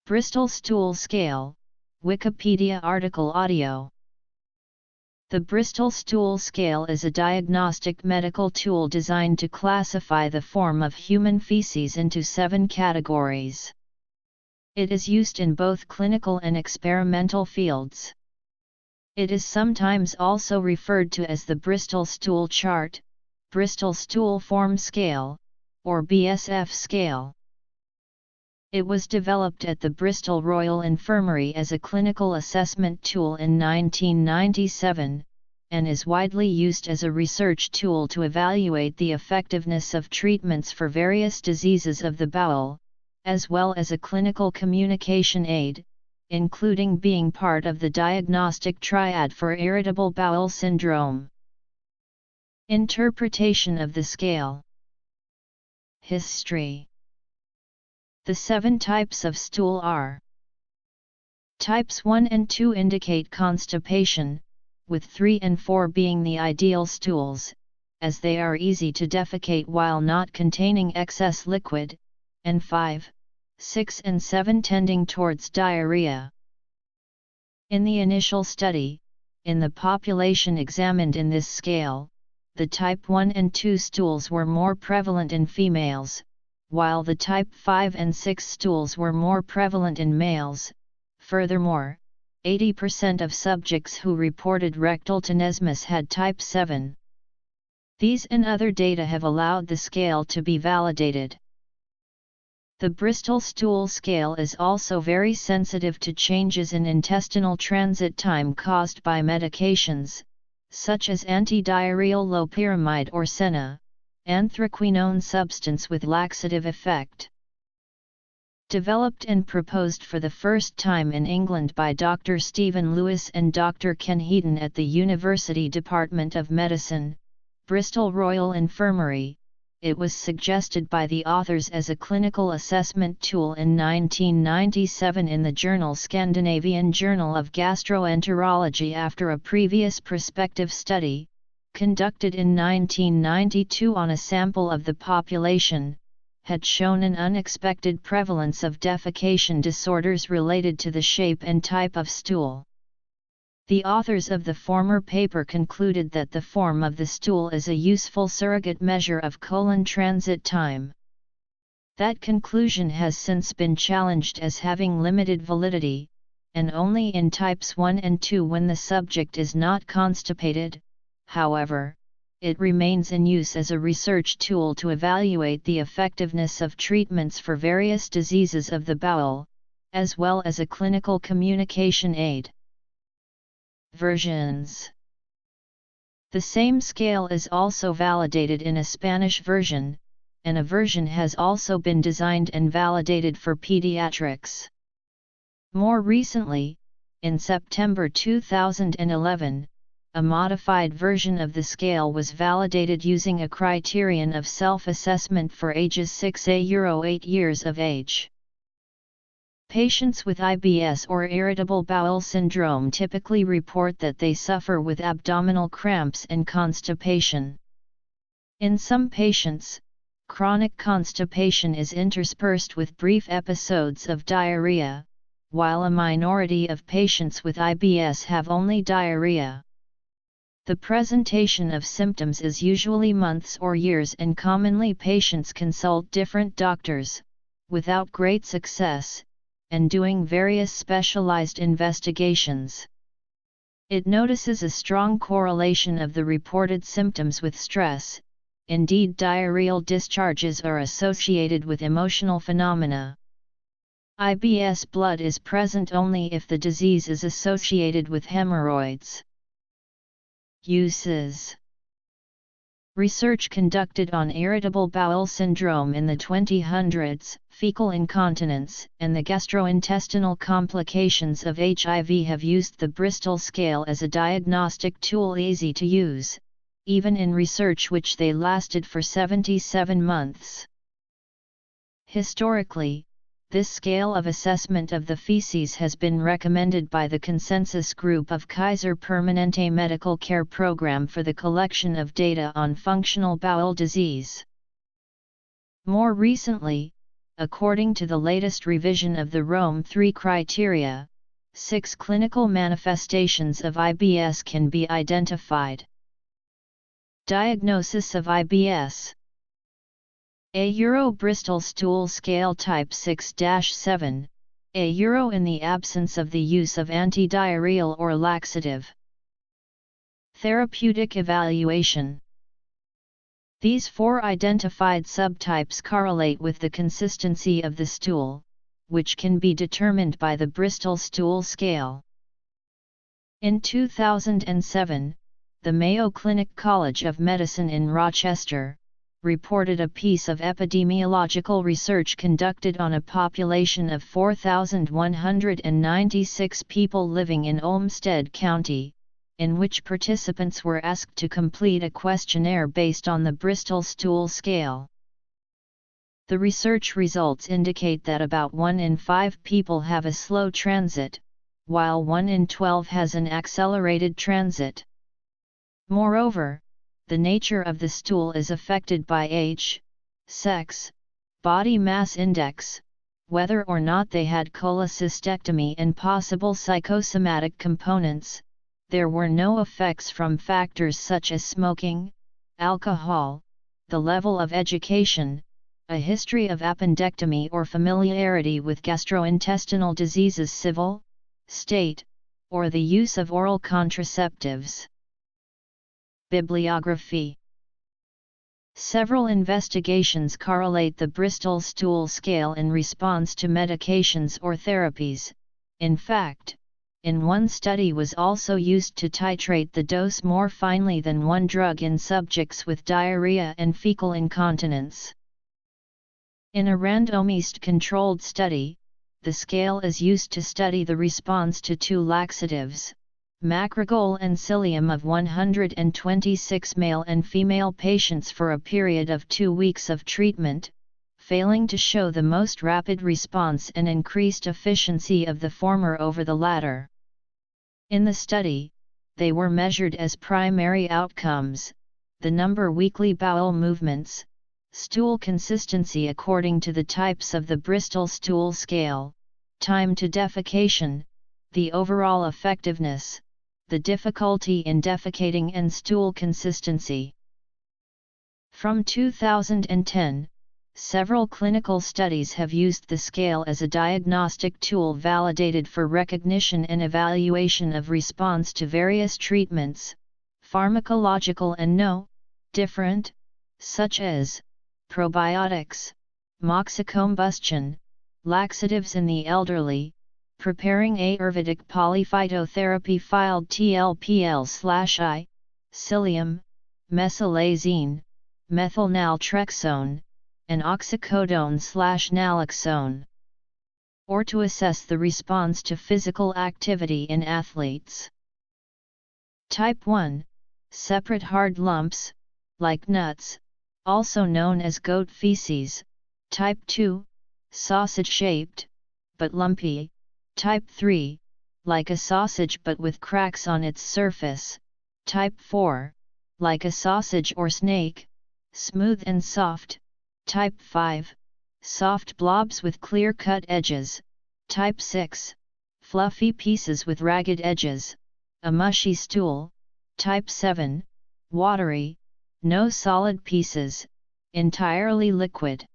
Bristol Stool Scale, Wikipedia Article Audio. The Bristol Stool Scale is a diagnostic medical tool designed to classify the form of human feces into 7 categories. It is used in both clinical and experimental fields. It is sometimes also referred to as the Bristol Stool Chart, Bristol Stool Form Scale, or BSF scale. It was developed at the Bristol Royal Infirmary as a clinical assessment tool in 1997, and is widely used as a research tool to evaluate the effectiveness of treatments for various diseases of the bowel, as well as a clinical communication aid, including being part of the diagnostic triad for irritable bowel syndrome. Interpretation of the scale. History. The 7 types of stool are: Types 1 and 2 indicate constipation, with 3 and 4 being the ideal stools, as they are easy to defecate while not containing excess liquid, and 5, 6 and 7 tending towards diarrhea. In the initial study, in the population examined in this scale, the type 1 and 2 stools were more prevalent in females, while the type 5 and 6 stools were more prevalent in males. Furthermore, 80% of subjects who reported rectal tenesmus had type 7. These and other data have allowed the scale to be validated. The Bristol Stool Scale is also very sensitive to changes in intestinal transit time caused by medications, such as antidiarrheal loperamide or senna, anthraquinone substance with laxative effect. Developed and proposed for the first time in England by Dr. Stephen Lewis and Dr. Ken Heaton at the University Department of Medicine, Bristol Royal Infirmary, it was suggested by the authors as a clinical assessment tool in 1997 in the journal Scandinavian Journal of Gastroenterology after a previous prospective study, conducted in 1992 on a sample of the population, had shown an unexpected prevalence of defecation disorders related to the shape and type of stool. The authors of the former paper concluded that the form of the stool is a useful surrogate measure of colon transit time. That conclusion has since been challenged as having limited validity, and only in types 1 and 2 when the subject is not constipated. However, it remains in use as a research tool to evaluate the effectiveness of treatments for various diseases of the bowel, as well as a clinical communication aid. Versions. The same scale is also validated in a Spanish version, and a version has also been designed and validated for pediatrics. More recently, in September 2011, a modified version of the scale was validated using a criterion of self-assessment for ages 6–8 years of age. Patients with IBS or irritable bowel syndrome typically report that they suffer with abdominal cramps and constipation. In some patients, chronic constipation is interspersed with brief episodes of diarrhea, while a minority of patients with IBS have only diarrhea. The presentation of symptoms is usually months or years, and commonly patients consult different doctors, without great success, and doing various specialized investigations. It notices a strong correlation of the reported symptoms with stress. Indeed, diarrheal discharges are associated with emotional phenomena. IBS blood is present only if the disease is associated with hemorrhoids. Uses. Research conducted on irritable bowel syndrome in the 2000s, fecal incontinence, and the gastrointestinal complications of HIV have used the Bristol scale as a diagnostic tool easy to use, even in research which they lasted for 77 months. Historically, this scale of assessment of the feces has been recommended by the Consensus Group of Kaiser Permanente Medical Care Program for the collection of data on functional bowel disease. More recently, according to the latest revision of the Rome III criteria, 6 clinical manifestations of IBS can be identified. Diagnosis of IBS. Bristol stool scale type 6-7, in the absence of the use of antidiarrheal or laxative. Therapeutic evaluation. These 4 identified subtypes correlate with the consistency of the stool, which can be determined by the Bristol stool scale. In 2007, the Mayo Clinic College of Medicine in Rochester reported a piece of epidemiological research conducted on a population of 4,196 people living in Olmsted County, in which participants were asked to complete a questionnaire based on the Bristol stool scale. The research results indicate that about 1 in 5 people have a slow transit, while 1 in 12 has an accelerated transit. Moreover, the nature of the stool is affected by age, sex, body mass index, whether or not they had cholecystectomy, and possible psychosomatic components. There were no effects from factors such as smoking, alcohol, the level of education, a history of appendectomy, or familiarity with gastrointestinal diseases, civil, state, or the use of oral contraceptives. Bibliography. Several investigations correlate the Bristol stool scale in response to medications or therapies. In fact, in one study was also used to titrate the dose more finely than one drug in subjects with diarrhea and fecal incontinence. In a randomized controlled study, the scale is used to study the response to 2 laxatives, macrogol and psyllium, of 126 male and female patients for a period of 2 weeks of treatment, failing to show the most rapid response and increased efficiency of the former over the latter. In the study, they were measured as primary outcomes: the number weekly bowel movements, stool consistency according to the types of the Bristol stool scale, time to defecation, the overall effectiveness, the difficulty in defecating, and stool consistency. From 2010, several clinical studies have used the scale as a diagnostic tool validated for recognition and evaluation of response to various treatments, pharmacological and different, such as probiotics, moxocombustion, laxatives in the elderly, preparing Ayurvedic polyphytotherapy filed TLPL/I, psyllium, mesylazine, methylnaltrexone, and oxycodone/naloxone. Or to assess the response to physical activity in athletes. Type 1, separate hard lumps, like nuts, also known as goat feces. Type 2, sausage-shaped, but lumpy. Type 3, like a sausage but with cracks on its surface. Type 4, like a sausage or snake, smooth and soft. Type 5, soft blobs with clear-cut edges. Type 6, fluffy pieces with ragged edges, a mushy stool. Type 7, watery, no solid pieces, entirely liquid.